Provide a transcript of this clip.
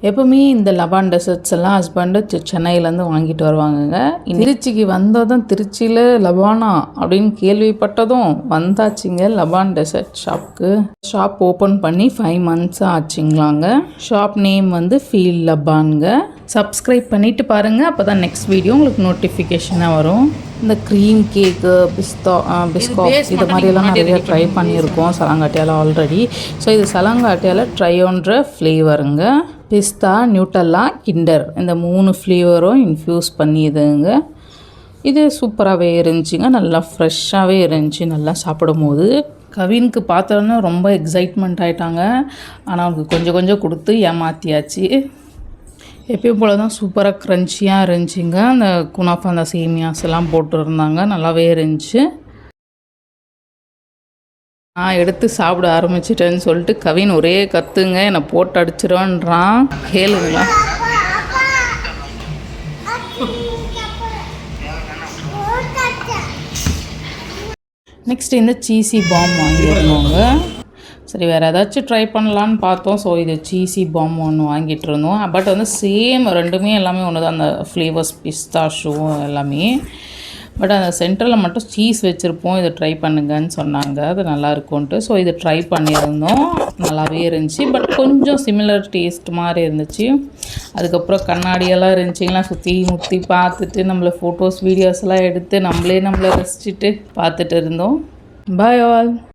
எப்போவுமே இந்த Laban desserts எல்லாம் ஹஸ்பண்டு சென்னையிலேருந்து வாங்கிட்டு வருவாங்கங்க. திருச்சிக்கு வந்ததும் திருச்சியில் லபானா அப்படின்னு கேள்விப்பட்டதும் வந்தாச்சுங்க லபான் டெசர்ட் ஷாப்புக்கு. ஷாப் ஓப்பன் பண்ணி 5 months ஆச்சுங்களாங்க. ஷாப் நேம் வந்து ஃபீல் லபான்ங்க. சப்ஸ்கிரைப் பண்ணிவிட்டு பாருங்கள், அப்போ தான் நெக்ஸ்ட் வீடியோ உங்களுக்கு நோட்டிஃபிகேஷனாக வரும். இந்த க்ரீம் கேக்கு, பிஸ்காட் இது மாதிரியெல்லாம் நிறைய ட்ரை பண்ணியிருக்கோம் சலங்காட்டியால் ஆல்ரெடி. ஸோ இது சலங்காட்டியால் ட்ரையோன்ற ஃப்ளேவருங்க. பிஸ்தா, நியூட்டல்லா, கிண்டர் இந்த 3 ஃப்ளேவரும் இன்ஃப்யூஸ் பண்ணிடுங்க. இது சூப்பராகவே இருந்துச்சுங்க, நல்லா ஃப்ரெஷ்ஷாகவே இருந்துச்சு. நல்லா சாப்பிடும் போது கவினுக்கு பார்த்தோன்னா ரொம்ப எக்ஸைட்மெண்ட் ஆகிட்டாங்க. ஆனால் அவனுக்கு கொஞ்சம் கொஞ்சம் கொடுத்து ஏமாற்றியாச்சு. எப்பயும் போல் தான் சூப்பராக க்ரன்ச்சியாக இருந்துச்சுங்க. அந்த குனாஃபா, அந்த சேமியாஸ் எல்லாம் போட்டுருந்தாங்க, நல்லாவே இருந்துச்சு. நான் எடுத்து சாப்பிட ஆரம்பிச்சிட்டேன்னு சொல்லிட்டு கவின் ஒரே கத்துங்க, என்னை போட்டு அடிச்சிருவான்றான். கேளுங்களா. நெக்ஸ்ட் இந்த சீசி பாம் வாங்கியிருந்தோங்க. சரி வேறு ஏதாச்சும் ட்ரை பண்ணலான்னு பார்த்தோம். ஸோ இது சீசி பாம் ஒன்று வாங்கிட்டு இருந்தோம். பட் வந்து சேம் ரெண்டுமே எல்லாமே ஒன்று தான், அந்த ஃப்ளேவர்ஸ் பிஸ்தாஷுவும் எல்லாமே. பட் அந்த சென்டரில் மட்டும் சீஸ் வச்சுருப்போம், இதை ட்ரை பண்ணுங்கன்னு சொன்னாங்க, அது நல்லா இருக்கும்ன்ட்டு. ஸோ இது ட்ரை பண்ணியிருந்தோம், நல்லாவே இருந்துச்சு. பட் கொஞ்சம் சிமிலர் டேஸ்ட் மாதிரி இருந்துச்சு. அதுக்கப்புறம் கண்ணாடியெல்லாம் இருந்துச்சிங்களா, சுற்றி முற்றி பார்த்துட்டு நம்மளை ஃபோட்டோஸ் வீடியோஸ் எல்லாம் எடுத்து நம்மளை ரசிச்சுட்டு பார்த்துட்டு இருந்தோம். Bye all.